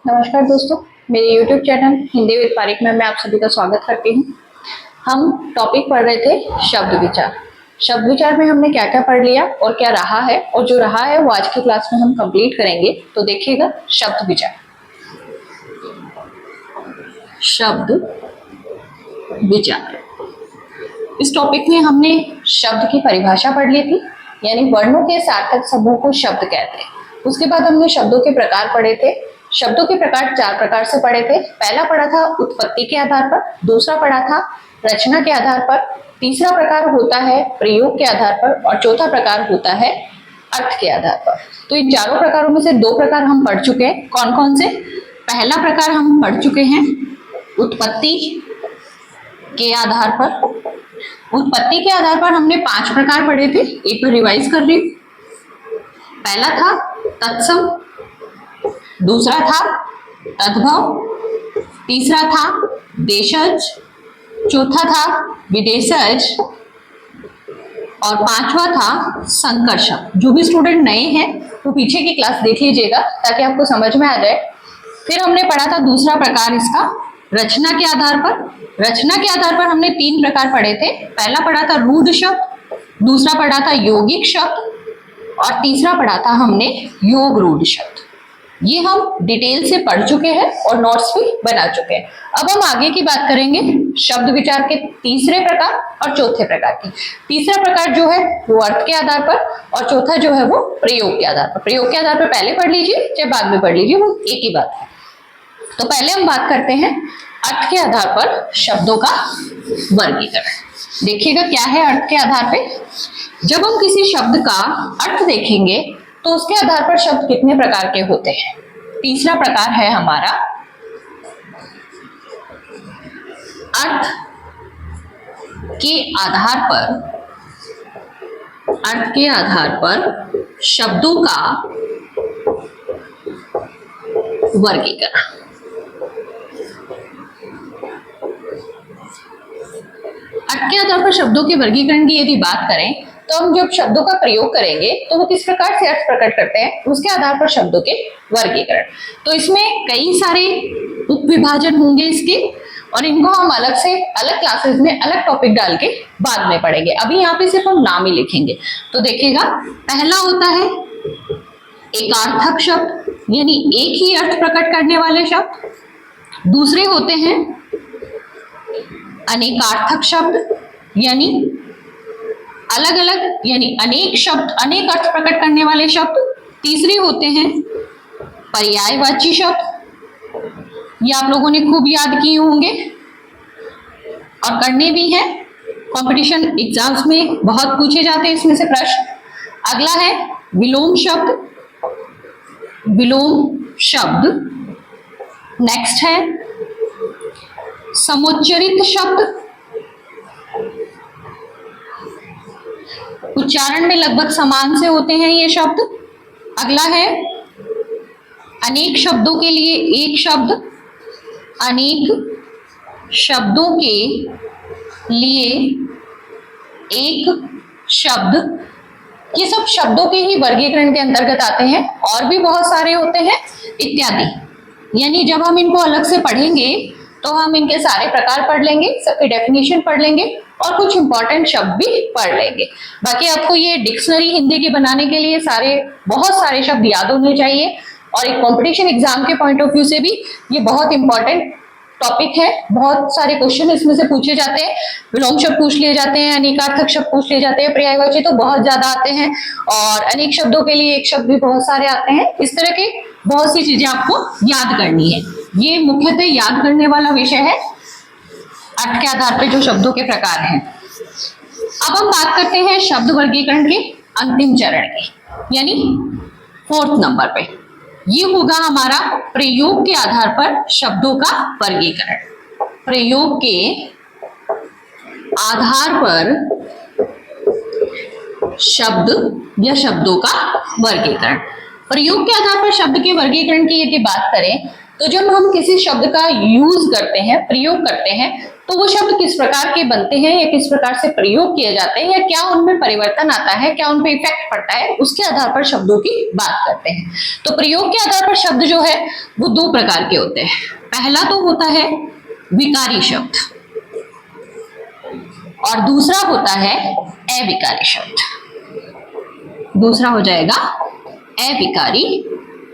नमस्कार दोस्तों, मेरे YouTube channel Hindi with Parik में मैं आप सभी का स्वागत करती हूँ। हम टॉपिक पढ़ रहे थे शब्द विचार। शब्द विचार में हमने क्या क्या पढ़ लिया और क्या रहा है, और जो रहा है वो आज की क्लास में हम कंप्लीट करेंगे। तो देखिएगा शब्द विचार। शब्द विचार, इस टॉपिक में हमने शब्द की परिभाषा पढ़ ली थी, यानी वर्णों के सार्थक समूह को शब्द कहते हैं। उसके बाद हमने शब्दों के प्रकार पढ़े थे। शब्दों के प्रकार 4 प्रकार से पढ़े थे। पहला पढ़ा था उत्पत्ति के आधार पर, दूसरा पढ़ा था रचना के आधार पर, तीसरा प्रकार होता है प्रयोग के आधार पर, और चौथा प्रकार होता है अर्थ के आधार पर। तो इन चारों प्रकारों में से 2 प्रकार हम पढ़ चुके हैं। कौन कौन से? पहला प्रकार हम पढ़ चुके हैं उत्पत्ति के आधार पर। उत्पत्ति के आधार पर हमने 5 प्रकार पढ़े थे। एक बार रिवाइज कर रही हूं। पहला था तत्सम, दूसरा था तद्भव, तीसरा था देशज, चौथा था विदेशज, और 5वां था संकर्षक। जो भी स्टूडेंट नए हैं वो पीछे की क्लास देख लीजिएगा ताकि आपको समझ में आ जाए। फिर हमने पढ़ा था दूसरा प्रकार इसका रचना के आधार पर। रचना के आधार पर हमने 3 प्रकार पढ़े थे। पहला पढ़ा था रूढ़ शब्द, दूसरा पढ़ा था यौगिक शब्द, और तीसरा पढ़ा था हमने योग रूढ़ शब्द। ये हम डिटेल से पढ़ चुके हैं और नोट्स भी बना चुके हैं। अब हम आगे की बात करेंगे शब्द विचार के तीसरे प्रकार और चौथे प्रकार की। तीसरा प्रकार जो है वो अर्थ के आधार पर, और चौथा जो है वो प्रयोग के आधार पर। प्रयोग के आधार पर पहले पढ़ लीजिए चाहे बाद में पढ़ लीजिए, वो एक ही बात है। तो पहले हम बात करते हैं अर्थ के आधार पर शब्दों का वर्गीकरण। देखिएगा क्या है अर्थ के आधार पे। जब हम किसी शब्द का अर्थ देखेंगे तो उसके आधार पर शब्द कितने प्रकार के होते हैं। तीसरा प्रकार है हमारा अर्थ के आधार पर। अर्थ के आधार पर शब्दों का वर्गीकरण। अर्थ के आधार पर शब्दों के वर्गीकरण की यदि बात करें तो हम जब शब्दों का प्रयोग करेंगे तो वो किस प्रकार से अर्थ प्रकट करते हैं, उसके आधार पर शब्दों के वर्गीकरण। तो इसमें कई सारे उप विभाजन होंगे इसके, और इनको हम अलग से अलग क्लासेस में अलग टॉपिक डाल के बाद में पढ़ेंगे। अभी यहाँ पे सिर्फ हम नाम ही लिखेंगे। तो देखिएगा, पहला होता है एकार्थक शब्द, यानी एक ही अर्थ प्रकट करने वाले शब्द। दूसरे होते हैं अनेकार्थक शब्द, यानी अलग अलग यानी अनेक शब्द, अनेक अर्थ प्रकट करने वाले शब्द। तीसरे होते हैं पर्यायवाची शब्द, ये आप लोगों ने खूब याद किए होंगे और करने भी हैं। कंपटीशन एग्जाम्स में बहुत पूछे जाते हैं इसमें से प्रश्न। अगला है विलोम शब्द, विलोम शब्द। नेक्स्ट है समुच्चरित शब्द, उच्चारण में लगभग समान से होते हैं ये शब्द। अगला है अनेक शब्दों के लिए एक शब्द, अनेक शब्दों के लिए एक शब्द। ये सब शब्दों के ही वर्गीकरण के अंतर्गत आते हैं, और भी बहुत सारे होते हैं इत्यादि। यानी जब हम इनको अलग से पढ़ेंगे तो हम इनके सारे प्रकार पढ़ लेंगे, सबकी डेफिनेशन पढ़ लेंगे और कुछ इंपॉर्टेंट शब्द भी पढ़ लेंगे। बाकी आपको ये डिक्शनरी हिंदी की बनाने के लिए बहुत सारे शब्द याद होने चाहिए, और एक कंपटीशन एग्जाम के पॉइंट ऑफ व्यू से भी ये बहुत इंपॉर्टेंट टॉपिक है। बहुत सारे क्वेश्चन इसमें से पूछे जाते हैं। विलोम शब्द पूछ लिए जाते हैं, अनेकार्थक शब्द पूछ लिए जाते हैं, पर्यायवाची तो बहुत ज्यादा आते हैं, और अनेक शब्दों के लिए एक शब्द भी बहुत सारे आते हैं। इस तरह के बहुत सी चीजें आपको याद करनी है। ये मुख्यतः याद करने वाला विषय है अर्थ के आधार पर जो शब्दों के प्रकार हैं। अब हम बात करते हैं शब्द वर्गीकरण के अंतिम चरण की, यानी 4th नंबर पे। ये होगा हमारा प्रयोग के आधार पर शब्दों का वर्गीकरण। प्रयोग के आधार पर शब्द या शब्दों का वर्गीकरण। प्रयोग के आधार पर शब्द के वर्गीकरण की यदि बात करें तो जब हम किसी शब्द का यूज करते हैं, प्रयोग करते हैं, तो वो शब्द किस प्रकार के बनते हैं या किस प्रकार से प्रयोग किए जाते हैं या क्या उनमें परिवर्तन आता है, क्या उन पे इफेक्ट पड़ता है, उसके आधार पर शब्दों की बात करते हैं। तो प्रयोग के आधार पर शब्द जो है वो दो प्रकार के होते हैं। पहला तो होता है विकारी शब्द और दूसरा होता है अविकारी शब्द। दूसरा हो जाएगा अविकारी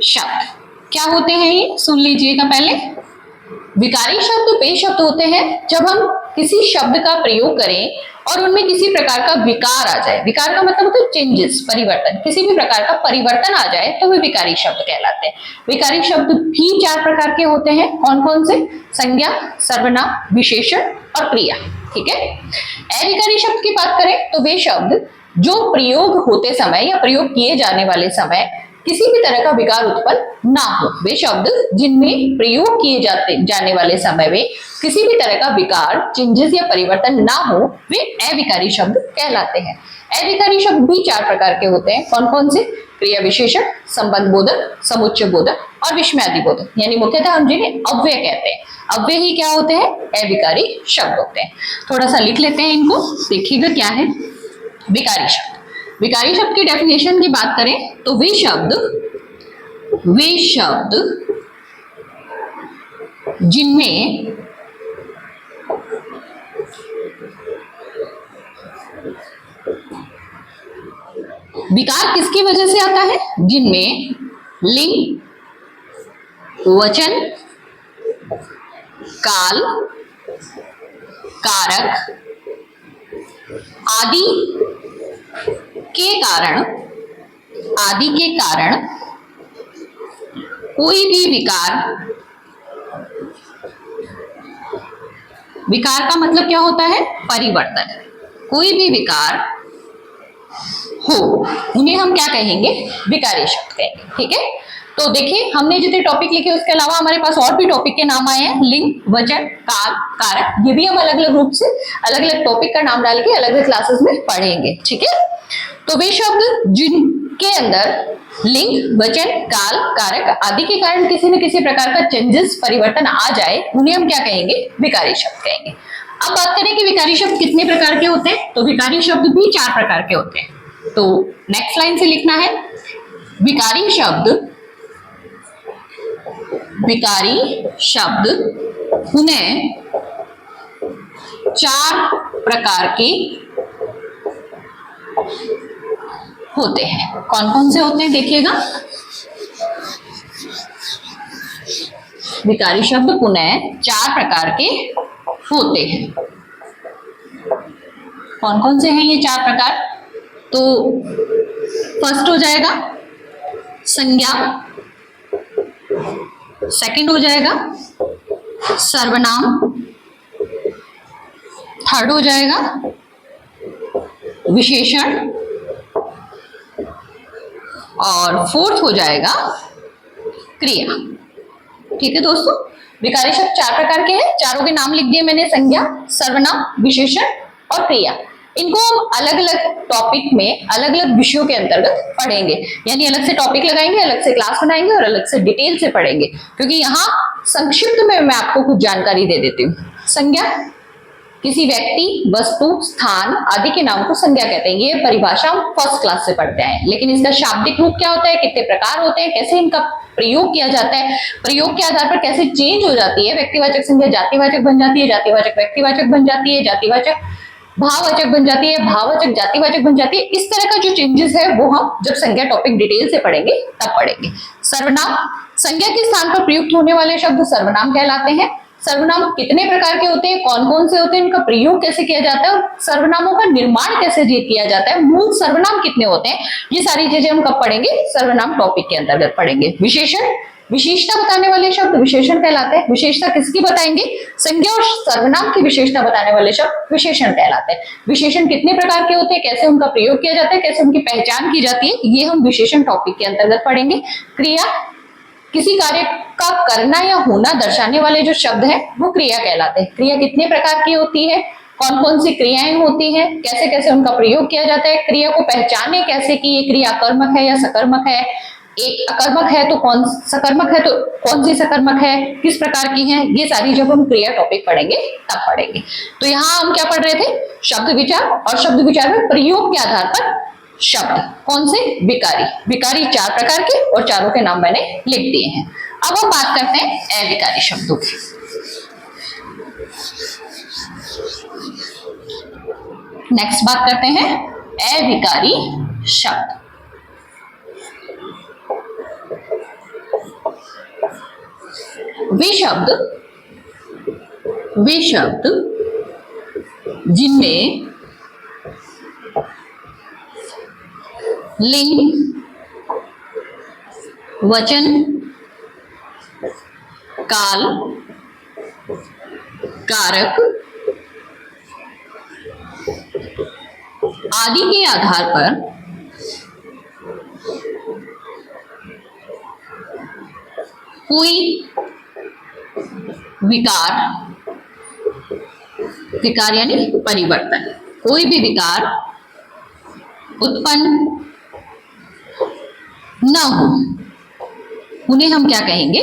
शब्द। क्या होते हैं ये, सुन लीजिएगा पहले। विकारी शब्द वे शब्द होते हैं जब हम किसी शब्द का प्रयोग करें और उनमें किसी प्रकार का विकार आ जाए। विकार का मतलब होता है चेंजेस, परिवर्तन, किसी भी प्रकार का परिवर्तन आ जाए तो वे विकारी शब्द कहलाते हैं। विकारी शब्द भी चार प्रकार के होते हैं। कौन कौन से? संज्ञा, सर्वनाम, विशेषण और क्रिया। ठीक है। अविकारी शब्द की बात करें तो वे शब्द जो प्रयोग होते समय या प्रयोग किए जाने वाले समय किसी भी तरह का विकार उत्पन्न ना हो, वे शब्द जिनमें प्रयोग किए जाने वाले समय में किसी भी तरह का विकार, चेंजेस या परिवर्तन ना हो, वे अविकारी शब्द कहलाते हैं। अविकारी शब्द भी चार प्रकार के होते हैं। कौन कौन से? क्रिया विशेषण, संबंध बोधक, समुच्चय बोधक और विस्मयादि बोधक। यानी मुख्यतः हम जिन्हें अव्यय कहते हैं, अव्यय ही क्या होते हैं? अविकारी शब्द होते हैं। थोड़ा सा लिख लेते हैं इनको, देखिएगा क्या है विकारी शब्द। विकारी शब्द की डेफिनेशन की बात करें तो वे शब्द जिनमें विकार किसकी वजह से आता है? जिनमें लिंग, वचन, काल, कारक आदि के कारण कोई भी विकार का मतलब क्या होता है? परिवर्तन। कोई भी विकार हो उन्हें हम क्या कहेंगे? विकारी शब्द कहेंगे। ठीक है। तो देखिए हमने जितने टॉपिक लिखे उसके अलावा हमारे पास और भी टॉपिक के नाम आए हैं। लिंग, वचन, काल, कारक, ये भी हम अलग अलग रूप से अलग अलग टॉपिक का नाम डाल के अलग अलग क्लासेस में पढ़ेंगे। ठीक है। तो वे शब्द जिनके अंदर लिंग, वचन, काल, कारक आदि के कारण किसी न किसी प्रकार का चेंजेस, परिवर्तन आ जाए, उन्हें हम क्या कहेंगे? विकारी शब्द कहेंगे। अब बात करें कि विकारी शब्द कितने प्रकार के होते हैं, तो विकारी शब्द भी चार प्रकार के होते हैं। तो नेक्स्ट लाइन से लिखना है, विकारी शब्द उन्हें चार प्रकार के होते हैं। कौन कौन से होते हैं देखिएगा। विकारी शब्द पुनः चार प्रकार के होते हैं। कौन कौन से हैं ये चार प्रकार? तो फर्स्ट हो जाएगा संज्ञा, सेकंड हो जाएगा सर्वनाम, थर्ड हो जाएगा विशेषण और फोर्थ हो जाएगा क्रिया। ठीक है दोस्तों, विकारी शब्द चार प्रकार के हैं। चारों के नाम लिख दिए मैंने, संज्ञा, सर्वनाम, विशेषण और क्रिया। इनको हम अलग अलग टॉपिक में अलग अलग विषयों के अंतर्गत पढ़ेंगे, यानी अलग से टॉपिक लगाएंगे, अलग से क्लास बनाएंगे और अलग से डिटेल से पढ़ेंगे। क्योंकि यहाँ संक्षिप्त में मैं आपको कुछ जानकारी दे देती हूँ। संज्ञा किसी व्यक्ति, वस्तु, स्थान आदि के नाम को संज्ञा कहते हैं। ये परिभाषा हम फर्स्ट क्लास से पढ़ते हैं। लेकिन इसका शाब्दिक रूप क्या होता है, कितने प्रकार होते हैं, कैसे इनका प्रयोग किया जाता है, प्रयोग के आधार पर कैसे चेंज हो जाती है, व्यक्तिवाचक संज्ञा जातिवाचक बन जाती है, जातिवाचक व्यक्तिवाचक बन जाती है, जातिवाचक भाववाचक बन जाती है, भाववाचक जातिवाचक बन जाती है। इस तरह का जो चेंजेस है वो हम जब संज्ञा टॉपिक डिटेल से पढ़ेंगे तब पढ़ेंगे। सर्वनाम, संज्ञा के स्थान पर प्रयुक्त होने वाले शब्द सर्वनाम कहलाते हैं। सर्वनाम कितने प्रकार के होते हैं, कौन कौन से होते हैं, इनका प्रयोग कैसे किया जाता है और सर्वनामों का निर्माण कैसे किया जाता है, मूल सर्वनाम कितने होते हैं, ये सारी चीजें हम कब पढ़ेंगे? सर्वनाम टॉपिक के अंतर्गत पढ़ेंगे। विशेषण, विशेषता बताने वाले शब्द विशेषण कहलाते हैं। विशेषता किसकी बताएंगे? संज्ञा और सर्वनाम की विशेषता बताने वाले शब्द विशेषण कहलाते हैं। विशेषण कितने प्रकार के होते हैं, कैसे उनका प्रयोग किया जाता है, कैसे उनकी पहचान की जाती है, ये हम विशेषण टॉपिक के अंतर्गत पढ़ेंगे। क्रिया, किसी कार्य का करना या होना दर्शाने वाले जो शब्द हैं वो क्रिया कहलाते हैं। क्रिया कितने प्रकार की होती है, कौन कौन सी क्रियाएं होती हैं, कैसे कैसे उनका प्रयोग किया जाता है, क्रिया को पहचाने कैसे कि ये क्रिया कर्मक है या सकर्मक है, एक अकर्मक है तो कौन सकर्मक है तो कौन सी सकर्मक है, किस प्रकार की है, ये सारी जब हम क्रिया टॉपिक पढ़ेंगे तब पढ़ेंगे। तो यहाँ हम क्या पढ़ रहे थे, शब्द विचार, और शब्द विचार में प्रयोग के आधार पर शब्द कौन से, विकारी। विकारी 4 प्रकार के और चारों के नाम मैंने लिख दिए हैं। अब हम बात करते हैं अविकारी शब्दों की। नेक्स्ट बात करते हैं अविकारी शब्द। वे शब्द जिनमें लिंग, वचन, काल, कारक आदि के आधार पर कोई विकार यानी परिवर्तन, कोई भी विकार उत्पन्न न हो, उन्हें हम क्या कहेंगे,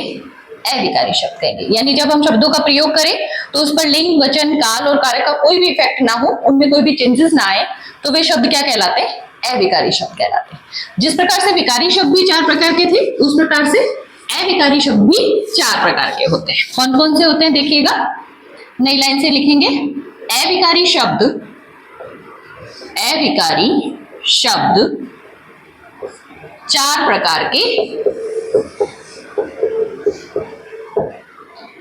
अविकारी शब्द कहेंगे। यानी जब हम शब्दों का प्रयोग करें तो उस पर लिंग, वचन, काल और कारक का कोई भी इफेक्ट ना हो, उनमें कोई भी चेंजेस ना आए, तो वे शब्द क्या कहलाते हैं, अविकारी शब्द कहलाते हैं। जिस प्रकार से विकारी शब्द भी 4 प्रकार के थे, उस प्रकार से अविकारी शब्द भी 4 प्रकार के होते हैं। कौन कौन से होते हैं देखिएगा, नई लाइन से लिखेंगे। अविकारी शब्द 4 प्रकार के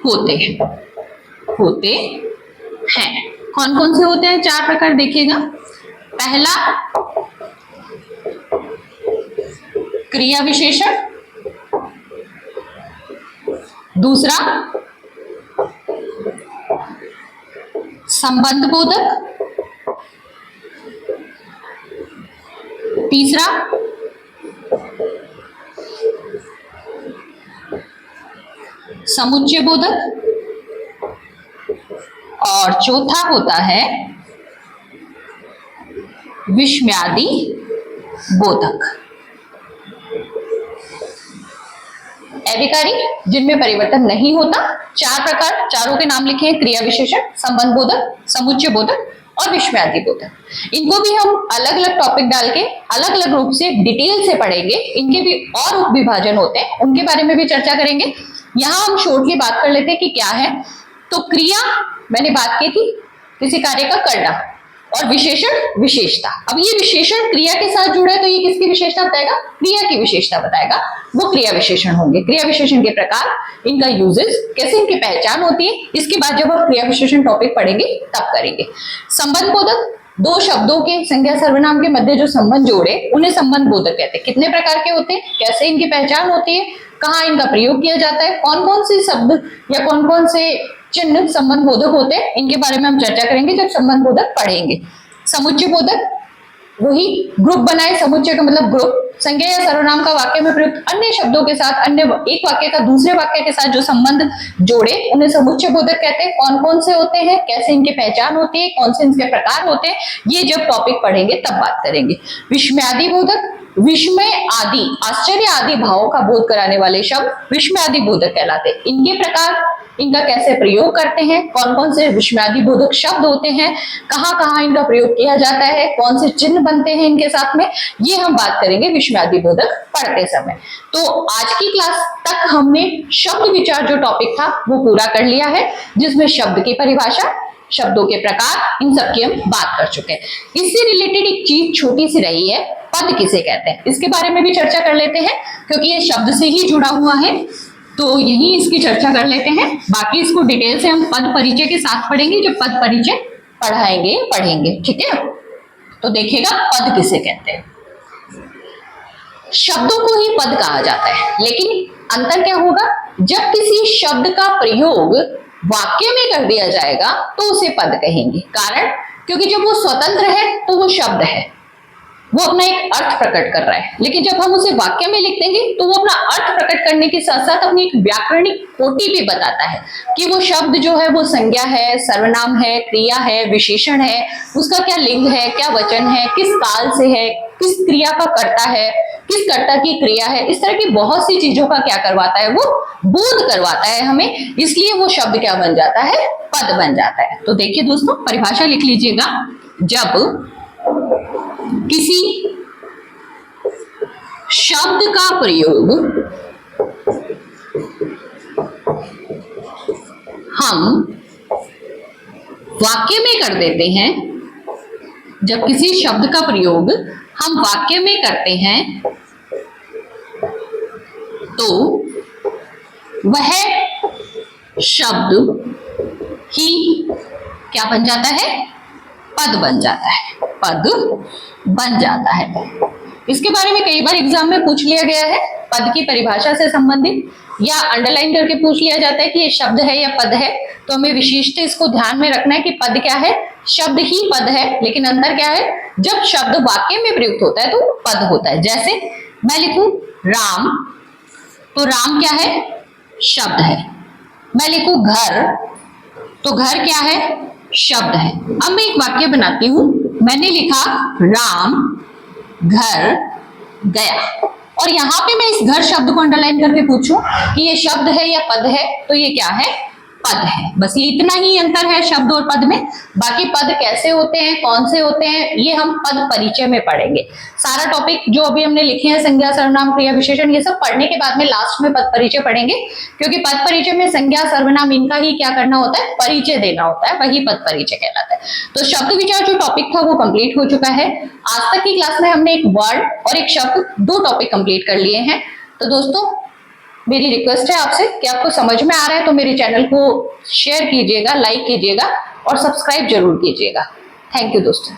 होते हैं। कौन कौन से होते हैं 4 प्रकार देखिएगा। पहला क्रिया विशेषण, दूसरा संबंध बोधक, तीसरा समुच्चय बोधक, और चौथा होता है विस्मयादि बोधक। अविकारी जिनमें परिवर्तन नहीं होता, 4 प्रकार, चारों के नाम लिखे हैं, क्रिया विशेषण, संबंध बोधक, समुच्चय बोधक और विस्मयादि बोधक। इनको भी हम अलग अलग टॉपिक डाल के अलग अलग रूप से डिटेल से पढ़ेंगे। इनके भी और उप विभाजन होते हैं, उनके बारे में भी चर्चा करेंगे। यहाँ हम शॉर्टली बात कर लेते हैं कि क्या है। तो क्रिया मैंने बात की थी, किसी कार्य का करना, और विशेषण विशेषता। अब ये विशेषण क्रिया के साथ जुड़ा है तो ये किसकी विशेषता बताएगा, क्रिया की विशेषता बताएगा, वो क्रिया विशेषण होंगे। क्रिया विशेषण के प्रकार, इनका यूजेस, कैसे इनकी पहचान होती है, इसके बाद जब हम क्रिया विशेषण टॉपिक पढ़ेंगे तब करेंगे। संबंध बोधक, 2 शब्दों के संज्ञा सर्वनाम के मध्य जो संबंध जोड़े उन्हें संबंध बोधक कहते हैं। कितने प्रकार के होते हैं, कैसे इनकी पहचान होती है, कहाँ इनका प्रयोग किया जाता है, कौन कौन से शब्द या कौन कौन से चिन्ह संबंध बोधक होते हैं, इनके बारे में हम चर्चा करेंगे जब संबंध बोधक पढ़ेंगे। समुच्चय बोधक, वही ग्रुप बनाए, समुच्चय का मतलब ग्रुप, संज्ञा या सर्वनाम का वाक्य में प्रयुक्त अन्य शब्दों के साथ, अन्य एक वाक्य का दूसरे वाक्य के साथ जो संबंध जोड़े उन्हें समुच्चय बोधक कहते हैं। कौन कौन से होते हैं, कैसे इनकी पहचान होती है, कौन से इनके प्रकार होते हैं, ये जब टॉपिक पढ़ेंगे तब बात करेंगे। विस्मयादि बोधक, विस्मय आदि, आश्चर्य आदि भावों का बोध कराने वाले शब्द विस्मयादि बोधक कहलाते हैं। इनके प्रकार, इनका कैसे प्रयोग करते हैं, कौन कौन से विस्मयादि बोधक शब्द होते हैं, कहाँ कहाँ इनका प्रयोग किया जाता है, कौन से चिन्ह बनते हैं इनके साथ में, ये हम बात करेंगे विस्मयादि बोधक पढ़ते समय। तो आज की क्लास तक हमने शब्द विचार जो टॉपिक था वो पूरा कर लिया है, जिसमें शब्द की परिभाषा, शब्दों के प्रकार, इन सब की हम बात कर चुके हैं। इससे रिलेटेड एक चीज छोटी सी रही है, पद किसे कहते हैं, इसके बारे में भी चर्चा कर लेते हैं, क्योंकि ये शब्द से ही जुड़ा हुआ है, तो यही इसकी चर्चा कर लेते हैं। बाकी इसको डिटेल से हम पद परिचय के साथ पढ़ेंगे जब पद परिचय पढ़ेंगे, ठीक है। तो देखिएगा पद किसे कहते हैं। शब्दों को ही पद कहा जाता है, लेकिन अंतर क्या होगा, जब किसी शब्द का प्रयोग वाक्य में कर दिया जाएगा तो उसे पद कहेंगे। कारण, क्योंकि जब वो स्वतंत्र है तो वो शब्द है, वो अपना एक अर्थ प्रकट कर रहा है। लेकिन जब हम उसे वाक्य में लिख देंगे तो वो अपना अर्थ प्रकट करने के साथ साथ अपनी एक व्याकरणिक कोटि भी बताता है कि वो शब्द जो है वो संज्ञा है, सर्वनाम है, क्रिया है, विशेषण है, उसका क्या लिंग है, क्या वचन है, किस काल से है, किस क्रिया का कर्ता है, किस कर्ता की क्रिया है, इस तरह की बहुत सी चीजों का क्या करवाता है, वो बोध करवाता है हमें, इसलिए वो शब्द क्या बन जाता है, पद बन जाता है। तो देखिए दोस्तों, परिभाषा लिख लीजिएगा। जब किसी शब्द का प्रयोग हम वाक्य में कर देते हैं, जब किसी शब्द का प्रयोग हम वाक्य में करते हैं तो वह शब्द ही क्या बन जाता है, पद बन जाता है, पद बन जाता है। इसके बारे में कई बार एग्जाम में पूछ लिया गया है, पद की परिभाषा से संबंधित, या अंडरलाइन करके पूछ लिया जाता है कि ये शब्द है या पद है। तो हमें विशेषतः इसको ध्यान में रखना है कि पद क्या है, शब्द ही पद है, लेकिन अंतर क्या है, जब शब्द वाक्य में प्रयुक्त होता है तो पद होता है। जैसे मैं लिखूं राम, तो राम क्या है, शब्द है। मैं लिखूं घर, तो घर क्या है, शब्द है। अब मैं एक वाक्य बनाती हूं, मैंने लिखा राम घर गया, और यहां पे मैं इस घर शब्द को अंडरलाइन करके पूछूं कि ये शब्द है या पद है, तो ये क्या है, पद है। बस ये इतना ही अंतर है शब्द और पद में। बाकी पद कैसे होते हैं, कौन से होते हैं, ये हम पद परिचय में पढ़ेंगे। सारा टॉपिक जो अभी हमने लिखे हैं, संज्ञा सर्वनाम क्रिया विशेषण, ये सब पढ़ने के बाद में लास्ट में पद परिचय पढ़ेंगे, क्योंकि पद परिचय में संज्ञा सर्वनाम इनका ही क्या करना होता है, परिचय देना होता है, वही पद परिचय कहलाता है। तो शब्द विचार जो टॉपिक था वो कंप्लीट हो चुका है। आज तक की क्लास में हमने एक वर्ड और एक शब्द, दो टॉपिक कंप्लीट कर लिए हैं। तो दोस्तों, मेरी रिक्वेस्ट है आपसे कि आपको समझ में आ रहा है तो मेरे चैनल को शेयर कीजिएगा, लाइक कीजिएगा और सब्सक्राइब जरूर कीजिएगा। थैंक यू दोस्तों।